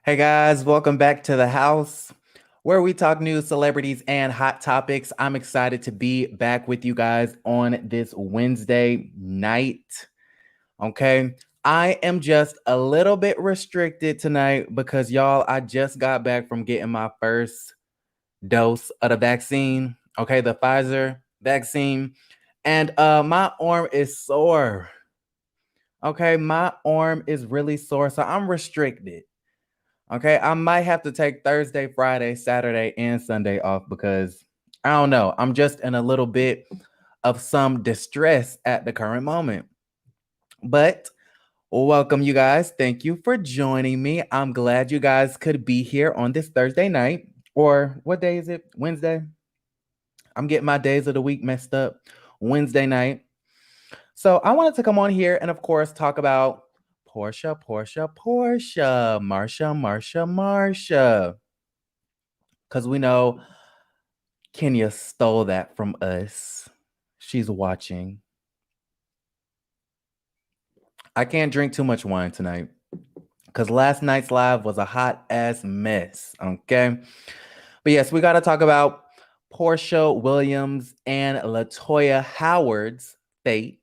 Hey guys, welcome back to the house where we talk news, celebrities, and hot topics. I'm excited to be back with you guys on this Wednesday night. Okay. I am just a little bit restricted tonight because y'all, I just got back from getting my first dose of the vaccine. Okay, the Pfizer vaccine. And my arm is sore. Okay, my arm is really sore. So I'm restricted. Okay, I might have to take Thursday, Friday, Saturday, and Sunday off because I don't know. I'm just in a little bit of some distress at the current moment. But welcome, you guys. Thank you for joining me. I'm glad you guys could be here on this Thursday night. Or what day is it? Wednesday? I'm getting my days of the week messed up. Wednesday night. So I wanted to come on here and, of course, talk about Porsha, Marsha. Because we know Kenya stole that from us. She's watching. I can't drink too much wine tonight because last night's live was a hot ass mess. Okay. But yes, we got to talk about Porsha Williams and Latoya Howard's fate.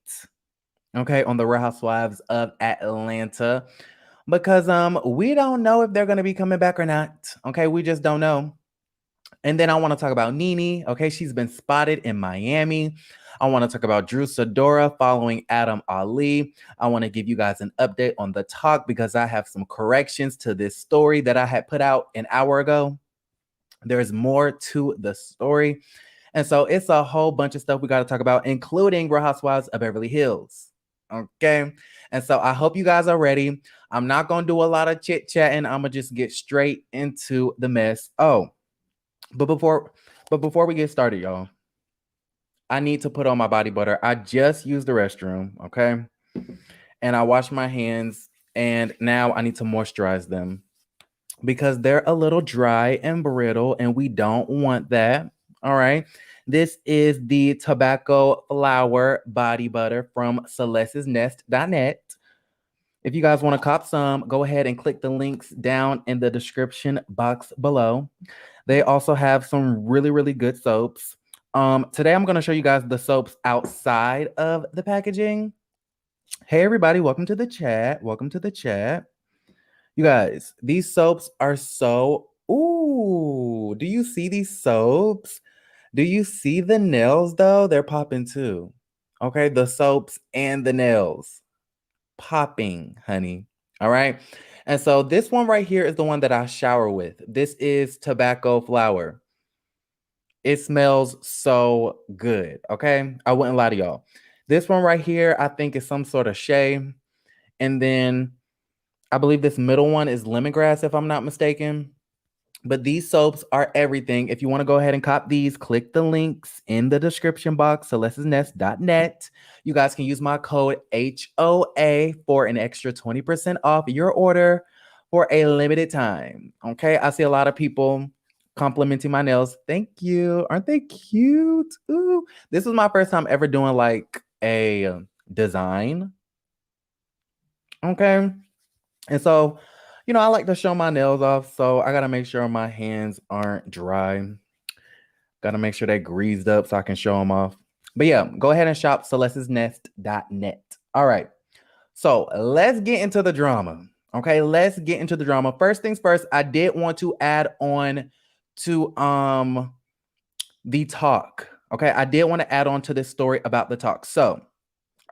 Okay, on the Real Housewives of Atlanta. Because we don't know if they're gonna be coming back or not. Okay, we just don't know. And then I want to talk about Nene. Okay, she's been spotted in Miami. I want to talk about Drew Sidora following Adam Ali. I want to give you guys an update on the talk because I have some corrections to this story that I had put out an hour ago. There's more to the story. And so it's a whole bunch of stuff we got to talk about, including Real Housewives of Beverly Hills. Okay. And so I hope you guys are ready. I'm not going to do a lot of chit chatting. I'm going to just get straight into the mess. Oh, but before we get started, y'all, I need to put on my body butter. I just used the restroom, okay? And I washed my hands, and now I need to moisturize them because they're a little dry and brittle, and we don't want that. All right. This is the tobacco flower body butter from celestesnest.net. If you guys want to cop some, go ahead and click the links down in the description box below. They also have some really, really good soaps. Today I'm going to show you guys the soaps outside of the packaging. Hey, everybody. Welcome to the chat. Welcome to the chat. You guys, these soaps are so... Ooh, do you see these soaps? Do you see the nails, though? They're popping, too. Okay, the soaps and the nails. Popping, honey. All right. And so this one right here is the one that I shower with. This is tobacco flower. It smells so good. Okay. I wouldn't lie to y'all. This one right here, I think is some sort of shea. And then I believe this middle one is lemongrass, if I'm not mistaken. But these soaps are everything. If you want to go ahead and cop these, click the links in the description box, celestesnest.net. You guys can use my code HOA for an extra 20% off your order for a limited time. Okay, I see a lot of people complimenting my nails. Thank you. Aren't they cute? Ooh, this is my first time ever doing like a design. Okay, and so I like to show my nails off, so I got to make sure my hands aren't dry. Got to make sure they're greased up so I can show them off. But yeah, go ahead and shop celestesnest.net. All right. So let's get into the drama. Okay, let's get into the drama. First things first, I did want to add on to the talk. Okay, I did want to add on to this story about the talk. So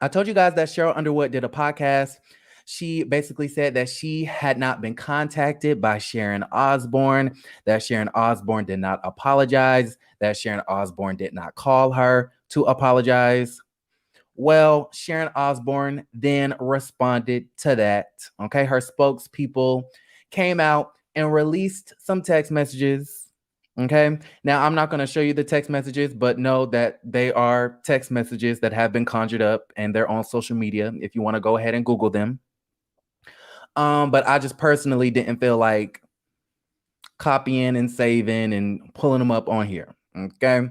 I told you guys that Sheryl Underwood did a podcast. She basically said that she had not been contacted by Sharon Osbourne, that Sharon Osbourne did not apologize, that Sharon Osbourne did not call her to apologize. Well, Sharon Osbourne then responded to that. Okay, her spokespeople came out and released some text messages. Okay, now I'm not going to show you the text messages, but know that they are text messages that have been conjured up and they're on social media if you want to go ahead and Google them. But I just personally didn't feel like copying and saving and pulling them up on here. Okay.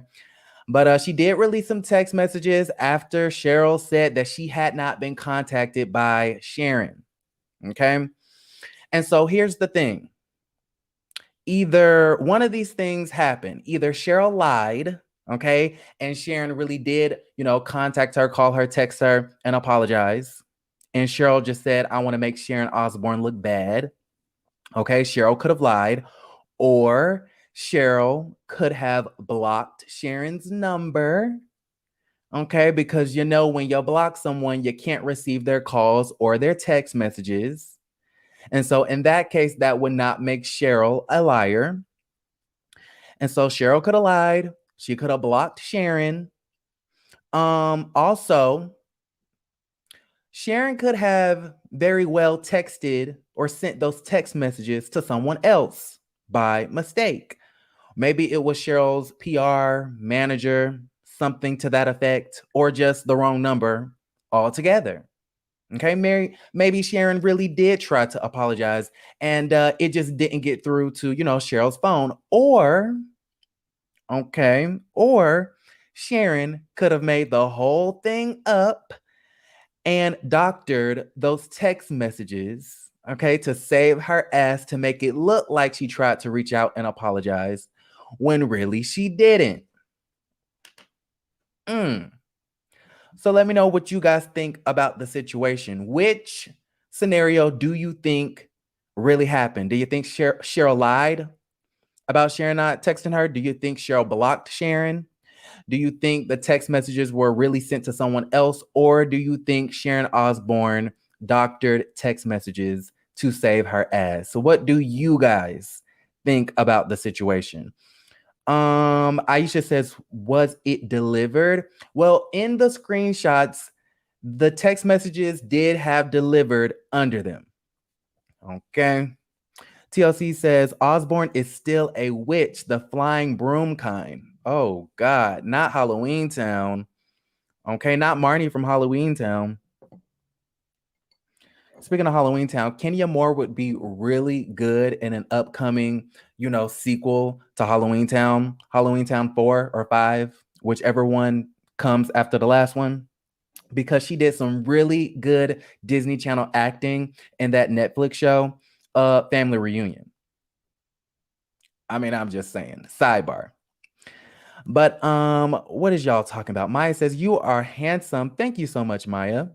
But she did release some text messages after Sheryl said that she had not been contacted by Sharon. Okay. And so here's the thing. either one of these things happened. Either Sheryl lied, okay, and Sharon really did, contact her, call her, text her, and apologize. And Sheryl just said, I want to make Sharon Osbourne look bad. Okay, Sheryl could have lied, or Sheryl could have blocked Sharon's number. Okay, because when you block someone, you can't receive their calls or their text messages. And so in that case, that would not make Sheryl a liar. And so Sheryl could have lied. She could have blocked Sharon. Also, Sharon could have very well texted or sent those text messages to someone else by mistake. Maybe it was Cheryl's PR manager, something to that effect, or just the wrong number altogether. Okay, maybe Sharon really did try to apologize and it just didn't get through to, Cheryl's phone. Or Sharon could have made the whole thing up and doctored those text messages, okay, to save her ass, to make it look like she tried to reach out and apologize when really she didn't. So let me know what you guys think about the situation. Which scenario do you think really happened? Do you think Sheryl lied about Sharon not texting her? Do you think Sheryl blocked Sharon? Do you think the text messages were really sent to someone else? Or do you think Sharon Osbourne doctored text messages to save her ass? So what do you guys think about the situation? Aisha says, was it delivered? Well, in the screenshots, the text messages did have delivered under them. Okay. TLC says, Osbourne is still a witch, the flying broom kind. Oh, God. Not Halloween Town. Okay. Not Marnie from Halloween Town. Speaking of Halloween Town, Kenya Moore would be really good in an upcoming, sequel to Halloween Town 4 or 5, whichever one comes after the last one, because she did some really good Disney Channel acting in that Netflix show, Family Reunion. I mean, I'm just saying, sidebar. But what is y'all talking about? Maya says, you are handsome. Thank you so much, Maya.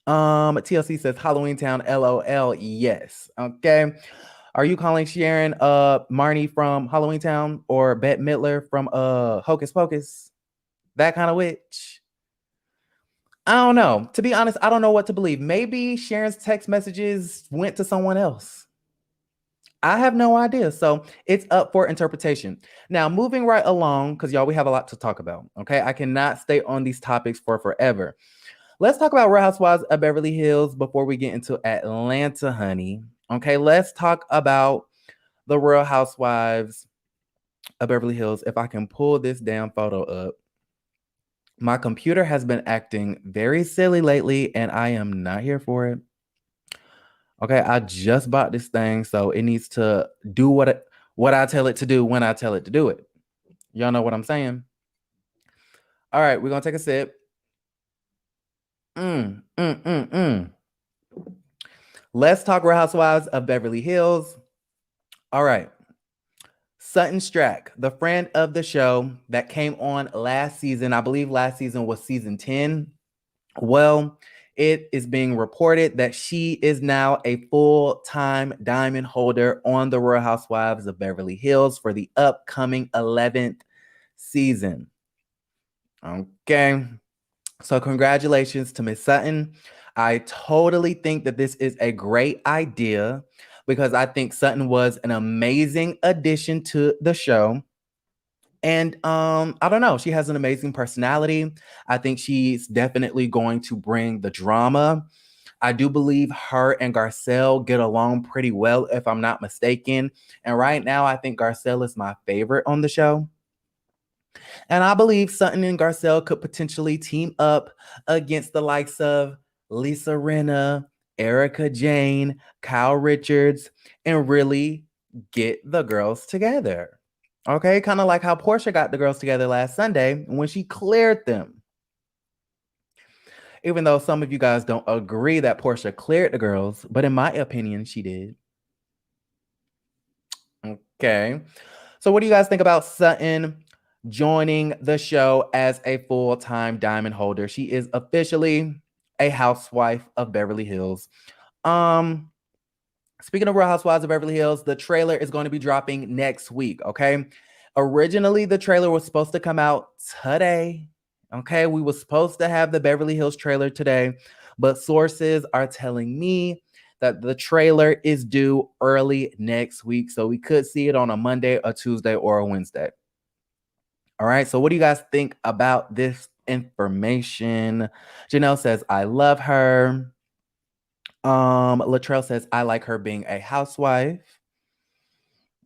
TLC says Halloween Town, LOL. Yes. Okay. Are you calling Sharon Marnie from Halloween Town or Bette Midler from Hocus Pocus? That kind of witch? I don't know. To be honest, I don't know what to believe. Maybe Sharon's text messages went to someone else. I have no idea. So it's up for interpretation. Now, moving right along, because y'all, we have a lot to talk about. Okay. I cannot stay on these topics for forever. Let's talk about Real Housewives of Beverly Hills before we get into Atlanta, honey. Okay, let's talk about the Real Housewives of Beverly Hills. If I can pull this damn photo up. My computer has been acting very silly lately, and I am not here for it. Okay, I just bought this thing, so it needs to do what I tell it to do when I tell it to do it. Y'all know what I'm saying? All right, we're going to take a sip. Let's talk Real Housewives of Beverly Hills. All right. Sutton Stracke, the friend of the show that came on last season, I believe last season was season 10. Well, it is being reported that she is now a full-time diamond holder on the Real Housewives of Beverly Hills for the upcoming 11th season. Okay. So congratulations to Miss Sutton. I totally think that this is a great idea because I think Sutton was an amazing addition to the show. And I don't know, she has an amazing personality. I think she's definitely going to bring the drama. I do believe her and Garcelle get along pretty well, if I'm not mistaken. And right now, I think Garcelle is my favorite on the show. And I believe Sutton and Garcelle could potentially team up against the likes of Lisa Rinna, Erica Jane, Kyle Richards, and really get the girls together. Okay, kind of like how Porsha got the girls together last Sunday when she cleared them. Even though some of you guys don't agree that Porsha cleared the girls, but in my opinion, she did. Okay. So what do you guys think about Sutton joining the show as a full-time diamond holder? She is officially a housewife of Beverly Hills. Um, Speaking of Real Housewives of Beverly Hills, the trailer is going to be dropping next week, okay? Originally, the trailer was supposed to come out today, okay? We were supposed to have the Beverly Hills trailer today, but sources are telling me that the trailer is due early next week, so we could see it on a Monday, a Tuesday, or a Wednesday. All right, so what do you guys think about this information? Janelle says, I love her. Latrell says, I like her being a housewife.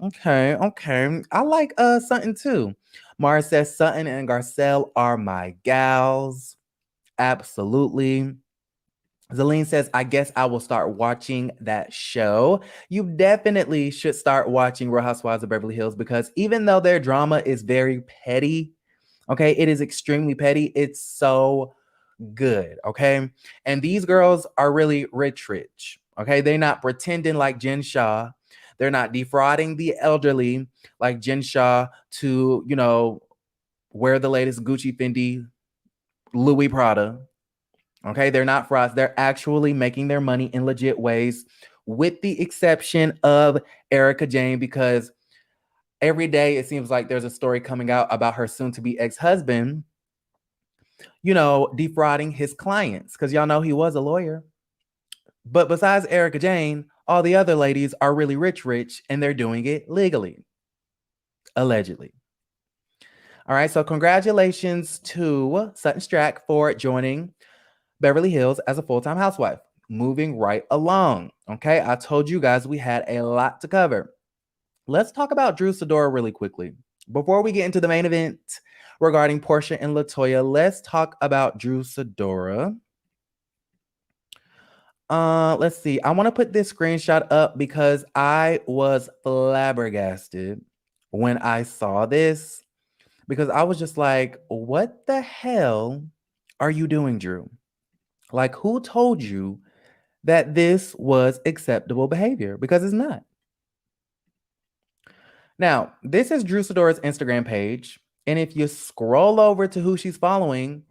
Okay, okay. I like Sutton too. Mara says Sutton and Garcelle are my gals. Absolutely. Zelene says, I guess I will start watching that show. You definitely should start watching Real Housewives of Beverly Hills because even though their drama is very petty, okay, it is extremely petty. It's so good, okay? And these girls are really rich, okay? They're not pretending like Jen Shah. They're not defrauding the elderly like Jen Shah to, wear the latest Gucci, Fendi, Louis Prada. Okay, they're not frauds. They're actually making their money in legit ways, with the exception of Erica Jane, because every day it seems like there's a story coming out about her soon-to-be ex-husband, defrauding his clients, because y'all know he was a lawyer. But besides Erica Jane, all the other ladies are really rich, and they're doing it legally, allegedly. All right, so congratulations to Sutton Stracke for joining Beverly Hills as a full-time housewife. Moving right along. Okay, I told you guys we had a lot to cover. Let's talk about Drew Sidora really quickly. Before we get into the main event regarding Porsha and Latoya, let's talk about Drew Sidora. Let's see. I want to put this screenshot up because I was flabbergasted when I saw this, because I was just like, what the hell are you doing, Drew? Like, who told you that this was acceptable behavior? Because it's not. Now, this is Drew Sidora's Instagram page. And if you scroll over to who she's following,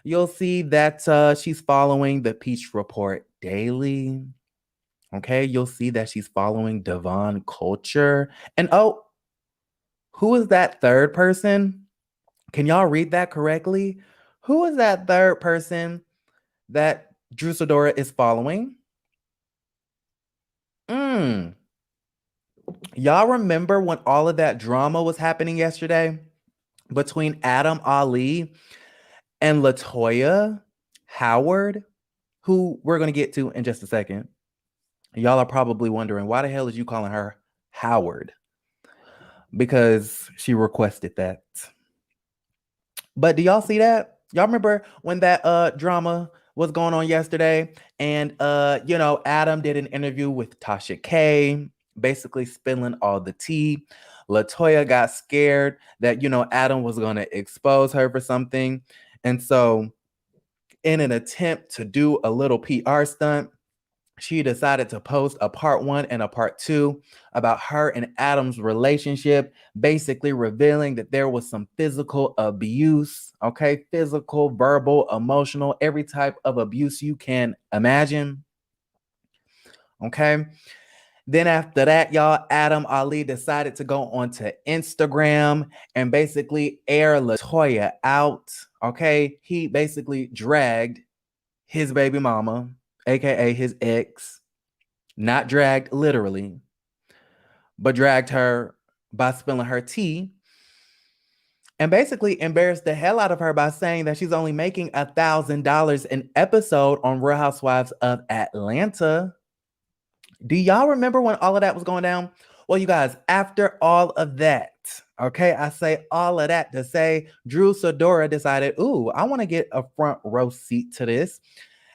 you'll see that she's following the Peach Report Daily. Okay, you'll see that she's following Devon Culture. And oh, who is that third person? Can y'all read that correctly? Who is that third person that Drew Sidora is following? Y'all remember when all of that drama was happening yesterday between Adam Ali and Latoya Howard, who we're going to get to in just a second? Y'all are probably wondering, why the hell is you calling her Howard? Because she requested that. But do y'all see that? Y'all remember when that drama was going on yesterday? And Adam did an interview with Tasha K, basically spilling all the tea. Latoya got scared that Adam was going to expose her for something. And so in an attempt to do a little PR stunt, she decided to post a part 1 and a part 2 about her and Adam's relationship, basically revealing that there was some physical abuse, okay? Physical, verbal, emotional, every type of abuse you can imagine, okay? Then after that, y'all, Adam Ali decided to go onto Instagram and basically air Latoya out, okay? He basically dragged his baby mama, aka his ex, not dragged literally, but dragged her by spilling her tea, and basically embarrassed the hell out of her by saying that she's only making $1,000 an episode on Real Housewives of Atlanta. Do y'all remember when all of that was going down? Well, you guys, after all of that, okay, I say all of that to say Drew Sidora decided, ooh, I want to get a front row seat to this.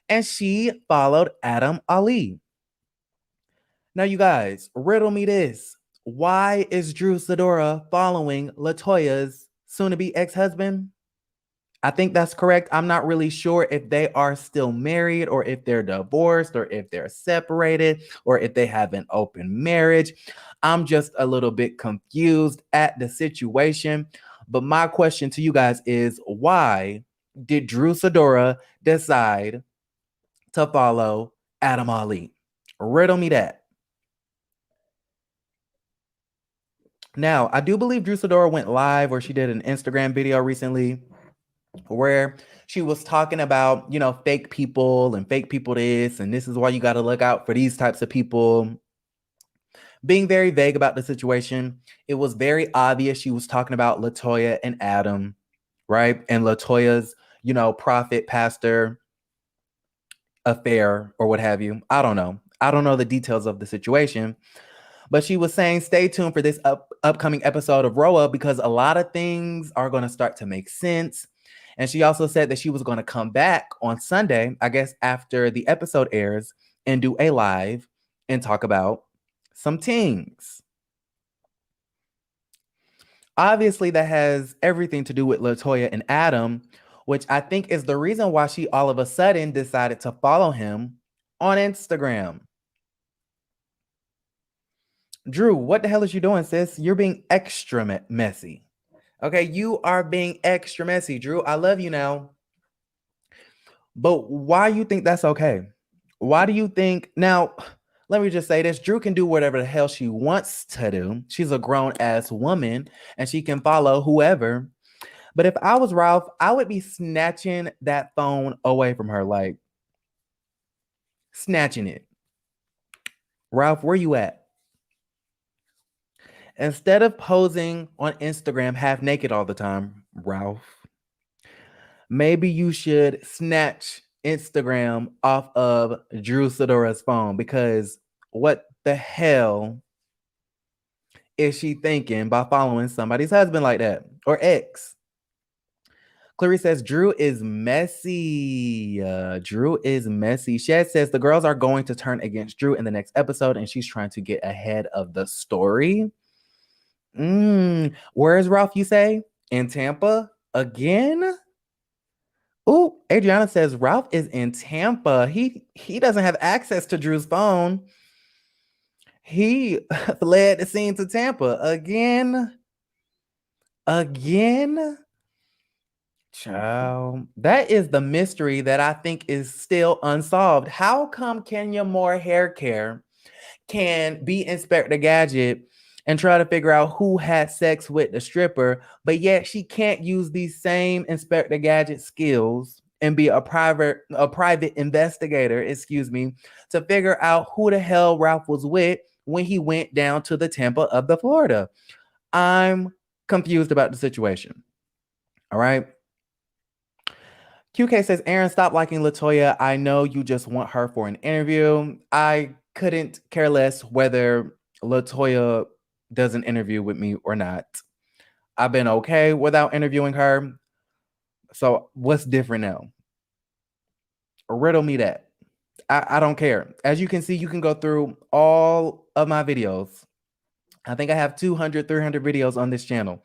And she followed Adam Ali. Now, you guys, riddle me this. Why is Drew Sidora following Latoya's soon-to-be ex-husband? I think that's correct. I'm not really sure if they are still married or if they're divorced or if they're separated or if they have an open marriage. I'm just a little bit confused at the situation. But my question to you guys is, why did Drew Sidora decide to follow Adam Ali? Riddle me that. Now, I do believe Drew Sidora went live, or she did an Instagram video recently where she was talking about, fake people and fake people this, and this is why you got to look out for these types of people, being very vague about the situation. It was very obvious she was talking about Latoya and Adam, right? And Latoya's, prophet pastor affair or what have you. I don't know. I don't know the details of the situation. But she was saying, stay tuned for this upcoming episode of RHOA because a lot of things are going to start to make sense. And she also said that she was going to come back on Sunday, I guess after the episode airs, and do a live and talk about some things. Obviously, that has everything to do with Latoya and Adam, which I think is the reason why she all of a sudden decided to follow him on Instagram. Drew, what the hell is you doing, sis? You're being extra messy. Okay, you are being extra messy, Drew. I love you now. But why you think that's okay? Why do you think now? Let me just say this. Drew can do whatever the hell she wants to do. She's a grown-ass woman and she can follow whoever. But if I was Ralph, I would be snatching that phone away from her, like snatching it. Ralph, where you at? Instead of posing on Instagram half naked all the time, Ralph, maybe you should snatch Instagram off of Drew Sidora's phone, because what the hell is she thinking by following somebody's husband like that, or ex? Clarice says Drew is messy. Drew is messy. Shed says the girls are going to turn against Drew in the next episode, and she's trying to get ahead of the story. Where is Ralph, you say? In Tampa again? Oh, Adriana says Ralph is in Tampa. He doesn't have access to Drew's phone. He fled the scene to Tampa again. Again? Child, that is the mystery that I think is still unsolved. How come Kenya Moore Hair Care can be Inspector Gadget and try to figure out who had sex with the stripper, but yet she can't use these same Inspector Gadget skills and be a private investigator, to figure out who the hell Ralph was with when he went down to the Tampa of the Florida? I'm confused about the situation. All right. QK says, Aaron, stop liking Latoya. I know you just want her for an interview. I couldn't care less whether Latoya does an interview with me or not. I've been okay without interviewing her. So what's different now? Riddle me that. I don't care. As you can see, you can go through all of my videos. I think I have 200, 300 videos on this channel.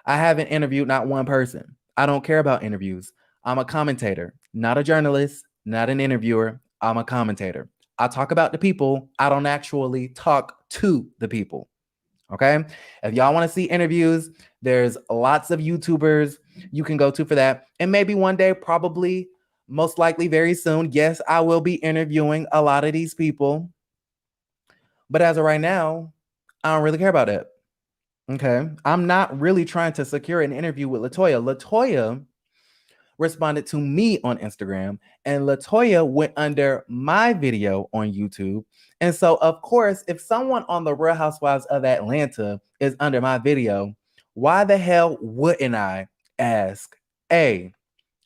I haven't interviewed not one person. I don't care about interviews. I'm a commentator, not a journalist, not an interviewer. I'm a commentator. I talk about the people. I don't actually talk to the people. Okay. If y'all want to see interviews, there's lots of YouTubers you can go to for that. And maybe one day, probably, most likely very soon, yes, I will be interviewing a lot of these people. But as of right now, I don't really care about it. Okay. I'm not really trying to secure an interview with Latoya. Latoya responded to me on Instagram, and Latoya went under my video on YouTube. And so, of course, if someone on the Real Housewives of Atlanta is under my video, why the hell wouldn't I ask, hey,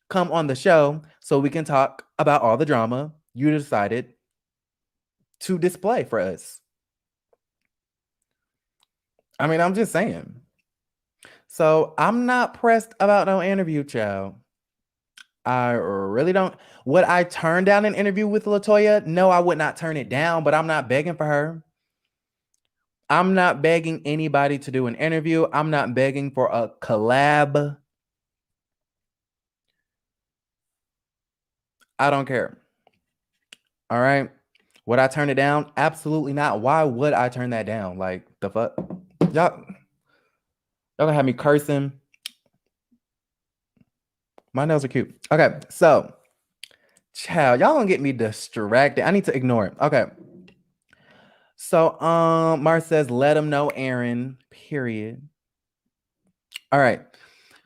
come on the show so we can talk about all the drama you decided to display for us? I mean, I'm just saying. So I'm not pressed about no interview, child. I really don't. Would I turn down an interview with Latoya? No, I would not turn it down, but I'm not begging for her. I'm not begging anybody to do an interview. I'm not begging for a collab. I don't care. All right. Would I turn it down? Absolutely not. Why would I turn that down? Like, the fuck? Y'all gonna have me cursing. My nails are cute. Okay, so child, y'all gonna get me distracted. I need to ignore it. Okay. So Mar says, let him know, Aaron. Period. All right.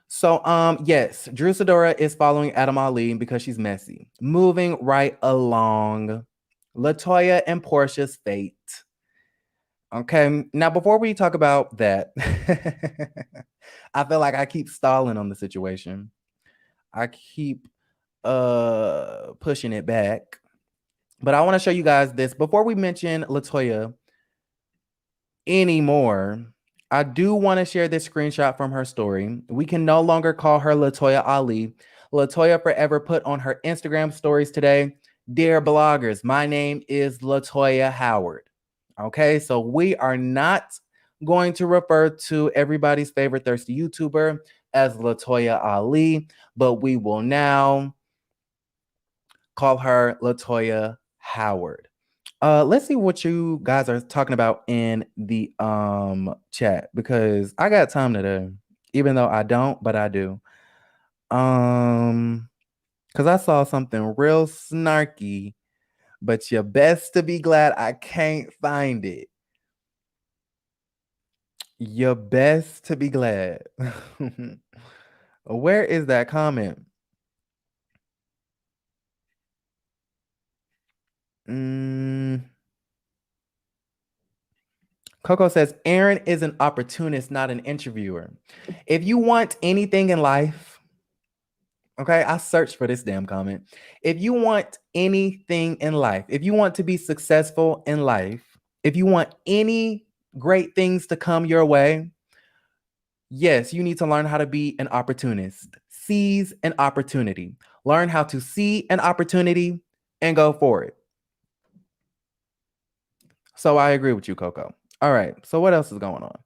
So yes, Drew Sidora is following Adam Ali because she's messy. Moving right along. Latoya and Portia's fate. Okay. Now, before we talk about that, I feel like I keep stalling on the situation. I keep pushing it back. But I want to show you guys this before we mention Latoya anymore. I do want to share this screenshot from her story. We can no longer call her Latoya Ali. Latoya forever put on her Instagram stories today, dear bloggers, my name is Latoya Howard. Okay, so we are not going to refer to everybody's favorite thirsty YouTuber as Latoya Ali, but we will now call her Latoya Howard. Let's see what you guys are talking about in the chat because I got time today, even though I don't, but I do. Because I saw something real snarky, but you're best to be glad I can't find it. You're best to be glad. Where is that comment? Coco says, Aaron is an opportunist, not an interviewer. If you want anything in life, okay, I searched for this damn comment. If you want anything in life, if you want to be successful in life, if you want any great things to come your way, yes, you need to learn how to be an opportunist. Seize an opportunity. Learn how to see an opportunity and go for it. So I agree with you, Coco. All right. So what else is going on?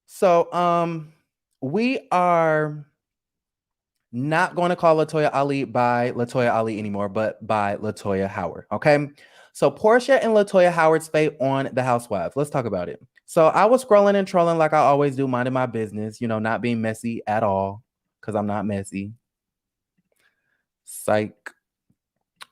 So we are not going to call Latoya Ali by Latoya Ali anymore, but by Latoya Howard. Okay. So Porsha and Latoya Howard's fate on The Housewives. Let's talk about it. So I was scrolling and trolling like I always do, minding my business, you know, not being messy at all, because I'm not messy. Psych.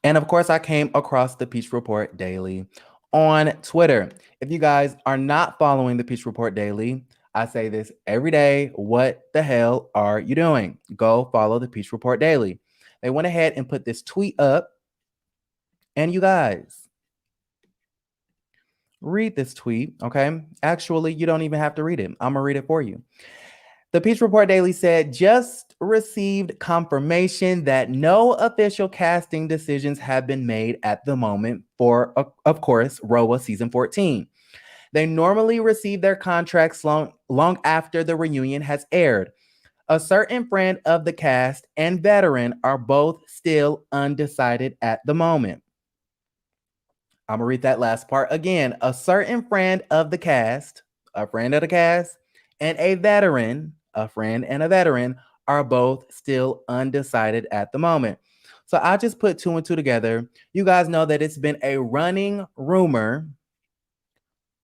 And of course, I came across the Peach Report Daily on Twitter. If you guys are not following the Peach Report Daily, I say this every day. What the hell are you doing? Go follow the Peach Report Daily. They went ahead and put this tweet up. And you guys, read this tweet, okay? Actually, you don't even have to read it. I'm going to read it for you. The Peach Report Daily said, just received confirmation that no official casting decisions have been made at the moment for, of course, RHOA Season 14. They normally receive their contracts long after the reunion has aired. A certain friend of the cast and veteran are both still undecided at the moment. I'm going to read that last part again. A certain friend of the cast, a friend of the cast, and a veteran, a friend and a veteran, are both still undecided at the moment. So I just put two and two together. You guys know that it's been a running rumor.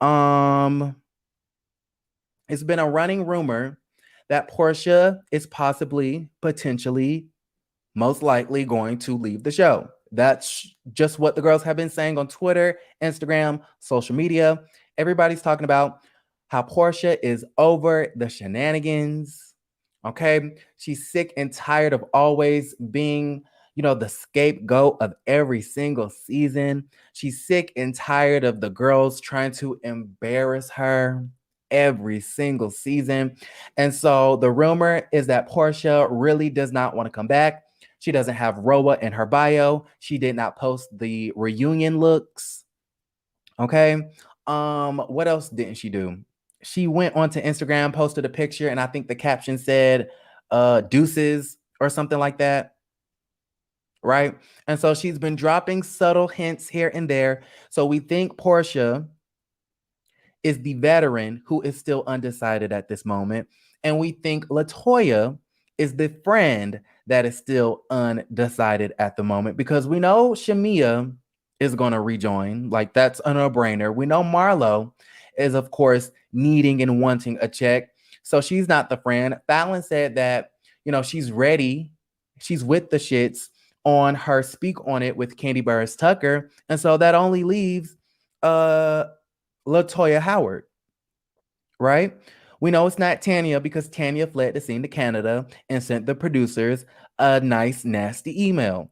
It's been a running rumor that Porsha is possibly, potentially, most likely going to leave the show. That's just what the girls have been saying on Twitter, Instagram, social media. Everybody's talking about how Porsha is over the shenanigans. Okay. She's sick and tired of always being, you know, the scapegoat of every single season. She's sick and tired of the girls trying to embarrass her every single season. And so the rumor is that Porsha really does not want to come back. She doesn't have RHOA in her bio. She did not post the reunion looks. Okay. What else didn't she do? She went onto Instagram, posted a picture, and I think the caption said deuces or something like that. Right. And so she's been dropping subtle hints here and there. So we think Porsha is the veteran who is still undecided at this moment. And we think Latoya is the friend that is still undecided at the moment, because we know Shamia is going to rejoin. Like, that's a no-brainer. We know Marlo is, of course, needing and wanting a check. So she's not the friend. Fallon said that, she's ready. She's with the shits on her Speak On It with Candy Burris Tucker. And so that only leaves Latoya Howard, right? We know it's not Tanya, because Tanya fled the scene to Canada and sent the producers a nice, nasty email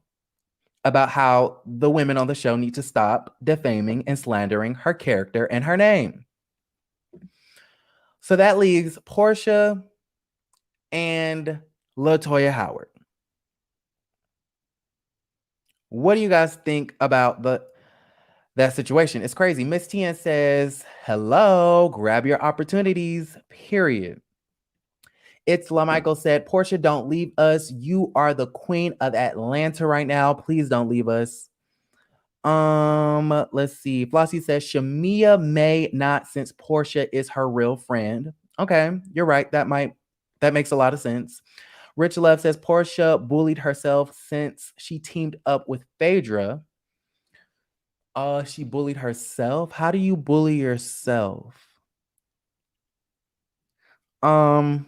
about how the women on the show need to stop defaming and slandering her character and her name. So that leaves Porsha and Latoya Howard. What do you guys think about that situation? It's crazy. Miss Tien says, hello, grab your opportunities, period. It's LaMichael said, Porsha, don't leave us. You are the queen of Atlanta right now. Please don't leave us. Let's see. Flossie says, Shamia may not, since Porsha is her real friend. Okay, you're right. That makes a lot of sense. Rich Love says, Porsha bullied herself since she teamed up with Phaedra. She bullied herself? How do you bully yourself? Mar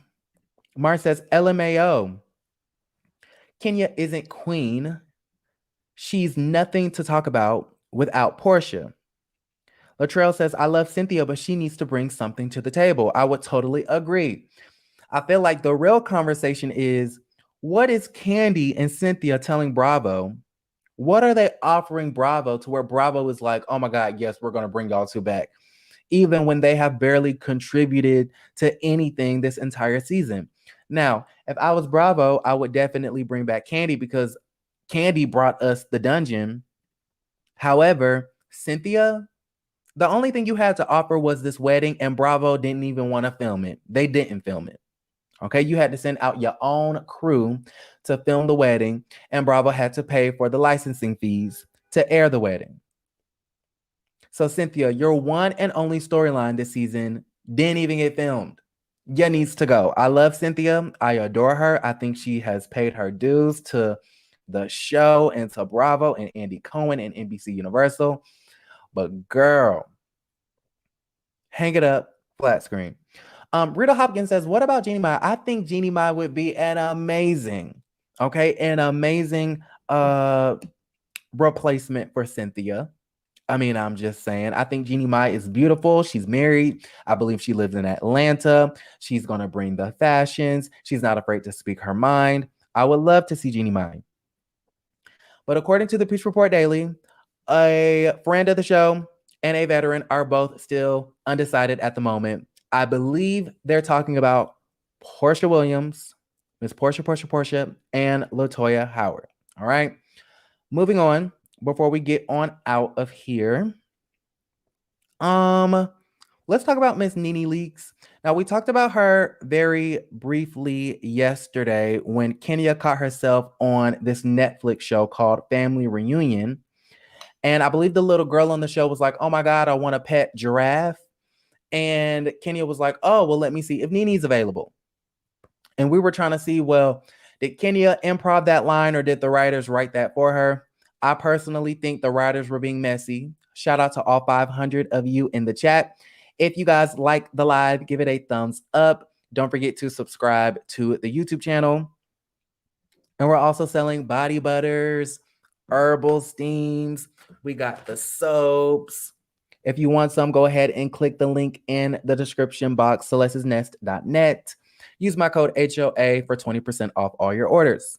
says, LMAO. Kenya isn't queen. She's nothing to talk about without Porsha. Latrell says, I love Cynthia, but she needs to bring something to the table. I would totally agree. I feel like the real conversation is, what is Candy and Cynthia telling Bravo? What are they offering Bravo to where Bravo is like, oh my God, yes, we're going to bring y'all two back, even when they have barely contributed to anything this entire season? Now, if I was Bravo, I would definitely bring back Candy, because Candy brought us the dungeon. However, Cynthia, the only thing you had to offer was this wedding, and Bravo didn't even want to film it. They didn't film it. Okay, you had to send out your own crew to film the wedding, and Bravo had to pay for the licensing fees to air the wedding. So Cynthia, your one and only storyline this season didn't even get filmed. Yeah, needs to go. I love Cynthia. I adore her. I think she has paid her dues to the show and to Bravo and Andy Cohen and NBC Universal. But girl, hang it up, flat screen. Rita Hopkins says, what about Jeannie Mai? I think Jeannie Mai would be an amazing replacement for Cynthia. I mean, I'm just saying, I think Jeannie Mai is beautiful. She's married. I believe she lives in Atlanta. She's going to bring the fashions. She's not afraid to speak her mind. I would love to see Jeannie Mai. But according to the Peach Report Daily, a friend of the show and a veteran are both still undecided at the moment. I believe they're talking about Porsha Williams, Miss Porsha, and Latoya Howard. All right. Moving on, before we get on out of here, let's talk about Miss Nene Leakes. Now, we talked about her very briefly yesterday when Kenya caught herself on this Netflix show called Family Reunion. And I believe the little girl on the show was like, oh my God, I want a pet giraffe. And Kenya was like, oh, well, let me see if Nene's available. And we were trying to see, well, did Kenya improv that line, or did the writers write that for her? I personally think the writers were being messy. Shout out to all 500 of you in the chat. If you guys like the live, give it a thumbs up. Don't forget to subscribe to the YouTube channel. And we're also selling body butters, herbal steams. We got the soaps. If you want some, go ahead and click the link in the description box, celestesnest.net. Use my code HOA for 20% off all your orders.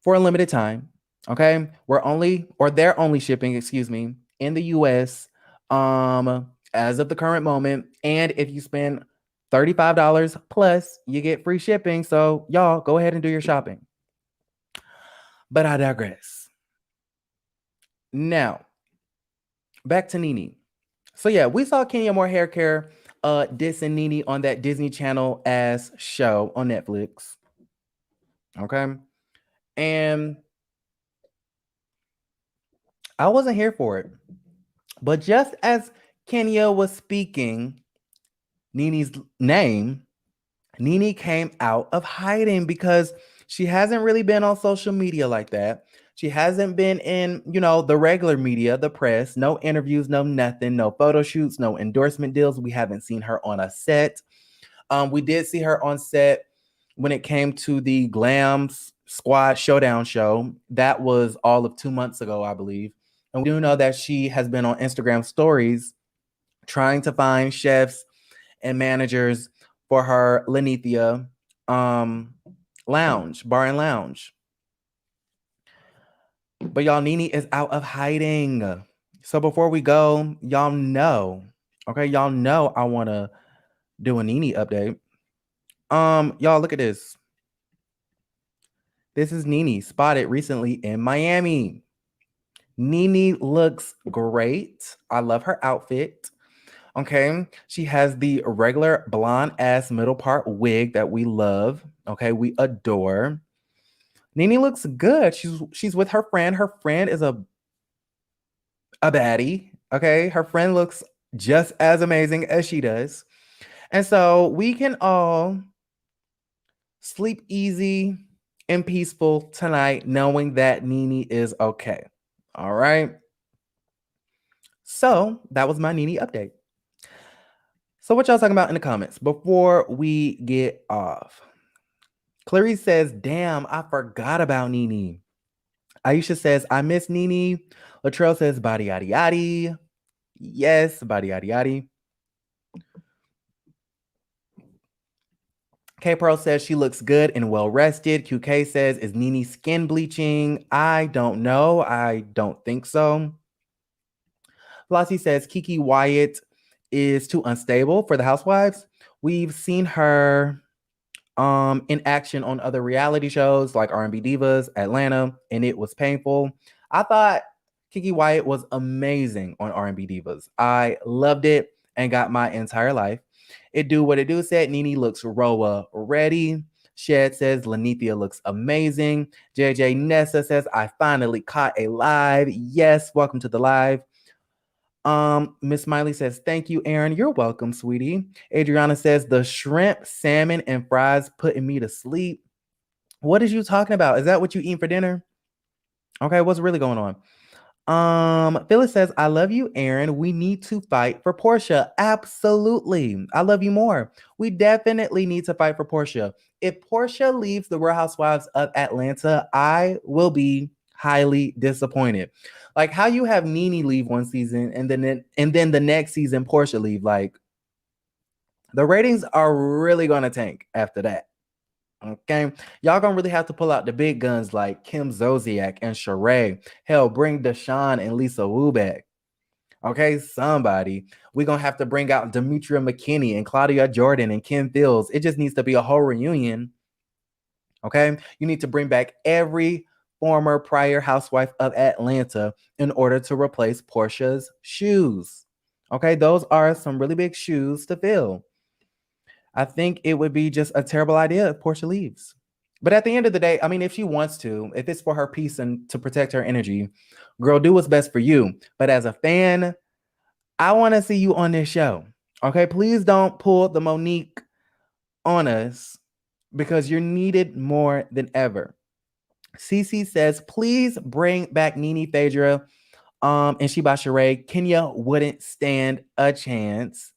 For a limited time, okay? They're only shipping, in the US as of the current moment. And if you spend $35 plus, you get free shipping. So y'all go ahead and do your shopping. But I digress. Now, back to Nene. So yeah, we saw Kenya Moore Hair Care dissing Nene on that Disney Channel ass show on Netflix. Okay. And I wasn't here for it. But just as Kenya was speaking Nene's name, Nene came out of hiding because She hasn't really been on social media like that. She hasn't been in, the regular media, the press, no interviews, no nothing, no photo shoots, no endorsement deals. We haven't seen her on a set. We did see her on set when it came to the Glams Squad Showdown show. That was all of 2 months ago, I believe. And we do know that she has been on Instagram stories trying to find chefs and managers for her Lenithia lounge, bar and lounge. But y'all, Nene is out of hiding. So before we go, y'all know I want to do a Nene update. Y'all look at this. This is Nene spotted recently in Miami. Nene looks great. I love her outfit. Okay. She has the regular blonde ass middle part wig that we love. Okay. We adore. Nene looks good. She's with her friend. Her friend is a baddie. Okay. Her friend looks just as amazing as she does. And so we can all sleep easy and peaceful tonight, knowing that Nene is okay. All right. So that was my Nene update. So what y'all talking about in the comments before we get off? Clarice says, damn, I forgot about Nene. Aisha says, I miss Nene. Latrell says, body yaddy yaddy. Yes, body yaddy yaddy. K-Pro says she looks good and well rested. QK says, is Nene skin bleaching? I don't know. I don't think so. Flossie says Kiki Wyatt is too unstable for the Housewives. We've seen her in action on other reality shows like R&B Divas, Atlanta, and it was painful. I thought Kiki Wyatt was amazing on R&B Divas. I loved it and got my entire life. It do what it do said. Nene looks RHOA ready. Shed says Lenithia looks amazing. JJ Nessa says I finally caught a live. Yes, welcome to the live. Miss Smiley says, thank you, Aaron. You're welcome, sweetie. Adriana says, the shrimp, salmon, and fries putting me to sleep. What is you talking about? Is that what you eating for dinner? Okay, what's really going on? Phyllis says, I love you, Aaron. We need to fight for Porsha. Absolutely. I love you more. We definitely need to fight for Porsha. If Porsha leaves the Real Housewives of Atlanta, I will be highly disappointed. Like how you have Nene leave one season and then the next season Porsha leave. Like the ratings are really gonna tank after that. Okay, y'all gonna really have to pull out the big guns like Kim Zolciak and Sheryl. Hell, bring Deshaun and Lisa Wu back. Okay, somebody. We're gonna have to bring out Demetria McKinney and Claudia Jordan and Kim Fields. It just needs to be a whole reunion. Okay, you need to bring back every former prior housewife of Atlanta in order to replace Porsha's shoes. Okay, those are some really big shoes to fill. I think it would be just a terrible idea if Porsha leaves. But at the end of the day, I mean, if she wants to, if it's for her peace and to protect her energy, girl, do what's best for you. But as a fan, I want to see you on this show. Okay, please don't pull the Monique on us because you're needed more than ever. Cece says, please bring back Nene Phaedra and Sheba Sheree. Kenya wouldn't stand a chance.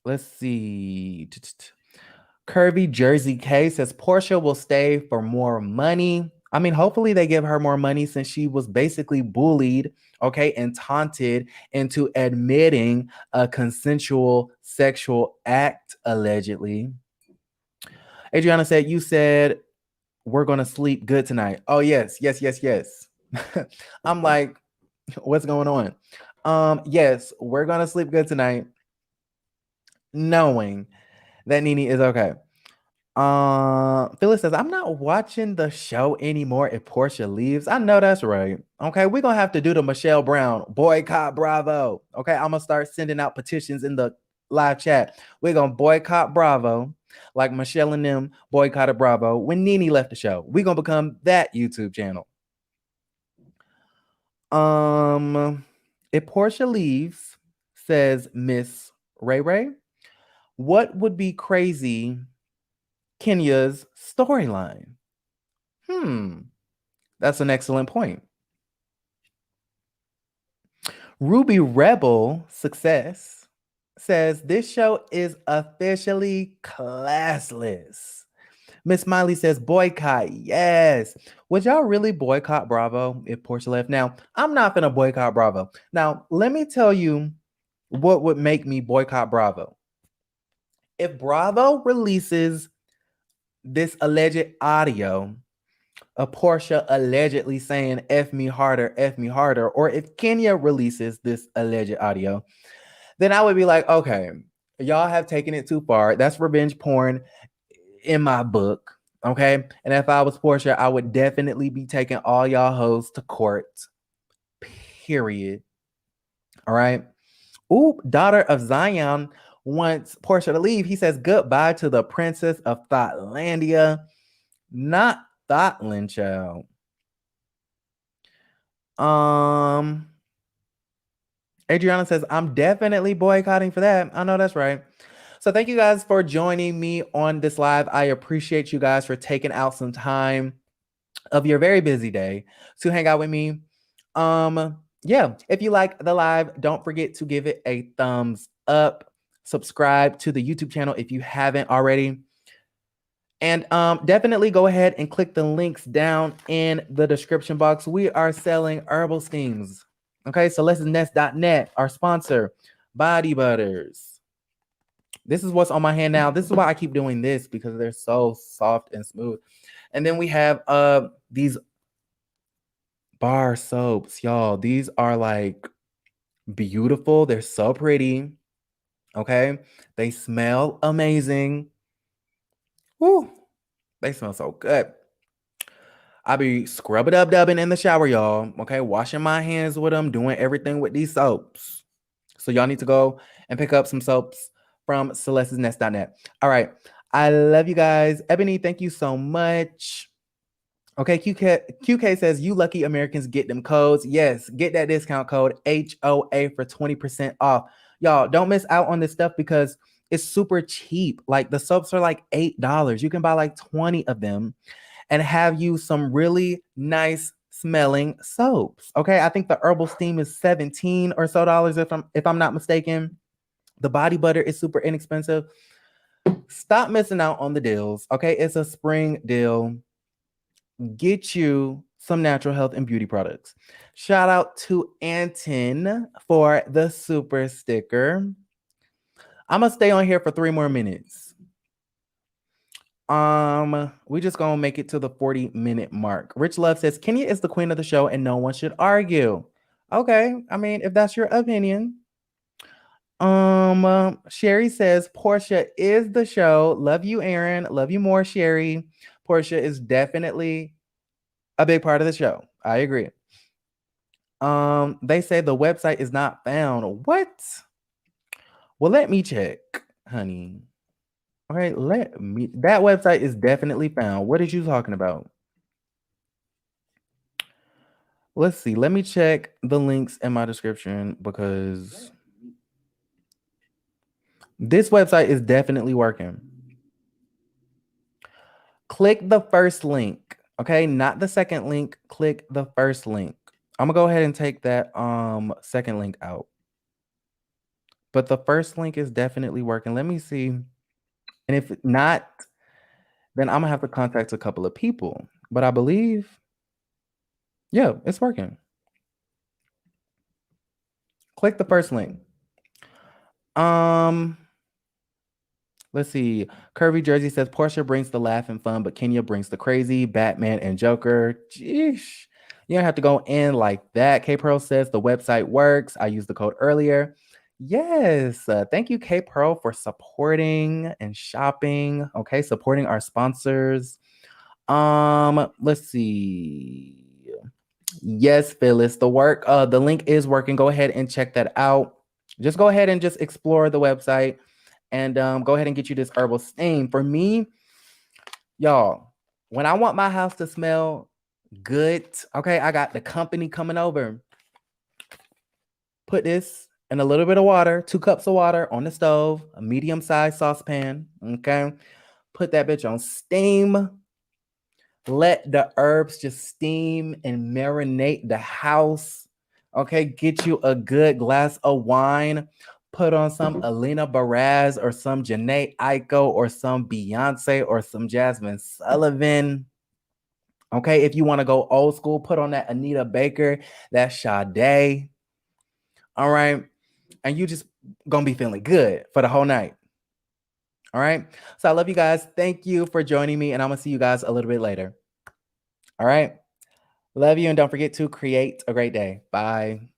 Let's see. Curvy Jersey K says Porsha will stay for more money. I mean, hopefully they give her more money since she was basically bullied, okay, and taunted into admitting a consensual sexual act, allegedly. Adriana said, you said we're going to sleep good tonight. Oh, yes, yes, yes, yes. I'm like, what's going on? Yes, we're going to sleep good tonight, knowing that Nene is okay. Phyllis says, I'm not watching the show anymore if Porsha leaves. I know that's right. Okay, we're gonna have to do the Michelle Brown boycott Bravo. Okay, I'm gonna start sending out petitions in the live chat. We're gonna boycott Bravo, like Michelle and them boycotted Bravo when Nene left the show. We're gonna become that YouTube channel. If Porsha leaves, says Miss Ray Ray, what would be crazy Kenya's storyline? That's an excellent point. Ruby Rebel Success says this show is officially classless. Miss Miley says boycott. Yes. Would y'all really boycott Bravo if Porsha left? Now, I'm not gonna boycott Bravo. Now, let me tell you what would make me boycott Bravo. If Bravo releases this alleged audio of Porsha allegedly saying F me harder, or if Kenya releases this alleged audio, then I would be like, okay, y'all have taken it too far. That's revenge porn in my book. Okay. And if I was Porsha, I would definitely be taking all y'all hoes to court. Period. All right. Ooh, daughter of Zion wants Porsha to leave. He says goodbye to the princess of Thoughtlandia. Not Thoughtland, child. Adriana says, I'm definitely boycotting for that. I know that's right. So thank you guys for joining me on this live. I appreciate you guys for taking out some time of your very busy day to hang out with me. Yeah, if you like the live, don't forget to give it a thumbs up. Subscribe to the YouTube channel if you haven't already. And definitely go ahead and click the links down in the description box. We are selling herbal steams. Okay, so lessonnest.net, our sponsor, body butters. This is what's on my hand now. This is why I keep doing this, because they're so soft and smooth. And then we have these bar soaps, y'all. These are like beautiful. They're so pretty. Okay, they smell amazing. Woo, they smell so good. I be scrubbing up dubbing in the shower, y'all. Okay, washing my hands with them, doing everything with these soaps. So y'all need to go and pick up some soaps from celestesnest.net. All right, I love you guys. Ebony, thank you so much. Okay, QK says, you lucky Americans get them codes. Yes, get that discount code HOA for 20% off. Y'all, don't miss out on this stuff because it's super cheap. Like the soaps are like $8. You can buy like 20 of them and have you some really nice smelling soaps. Okay, I think the herbal steam is $17 or so if I'm not mistaken. The body butter is super inexpensive. Stop missing out on the deals. Okay, it's a spring deal. Get you some natural health and beauty products. Shout out to Anton for the super sticker. I'm gonna stay on here for 3 more minutes. We just gonna make it to the 40-minute mark. Rich Love says Kenya is the queen of the show and no one should argue. Okay, I mean, if that's your opinion. Sherry says Porsha is the show. Love you, Aaron. Love you more, Sherry. Porsha is definitely a big part of the show. I agree. They say the website is not found. What? Well, let me check, honey. All right, that website is definitely found. What are you talking about? Let's see. Let me check the links in my description because this website is definitely working. Click the first link, okay? Not the second link. Click the first link. I'm gonna go ahead and take that second link out. But the first link is definitely working. Let me see. And if not, then I'm gonna have to contact a couple of people. But I believe, yeah, it's working. Click the first link. Let's see. Curvy Jersey says Porsha brings the laugh and fun, but Kenya brings the crazy. Batman and Joker. Jeesh. You don't have to go in like that. K Pearl says the website works. I used the code earlier. Yes. Thank you, K Pearl, for supporting and shopping. Okay, supporting our sponsors. Let's see. Yes, Phyllis. The link is working. Go ahead and check that out. Just go ahead and just explore the website. And go ahead and get you this herbal steam. For me, y'all, when I want my house to smell good, okay, I got the company coming over. Put this in a little bit of water, 2 cups of water on the stove, a medium-sized saucepan, okay? put that bitch on steam. Let the herbs just steam and marinate the house. Okay, get you a good glass of wine. Put on some Alina Baraz or some Janae Aiko or some Beyonce or some Jasmine Sullivan. Okay, if you want to go old school, put on that Anita Baker, that Sade. All right, and you just gonna be feeling good for the whole night. All right, so I love you guys. Thank you for joining me, and I'm gonna see you guys a little bit later. All right, love you, and don't forget to create a great day. Bye.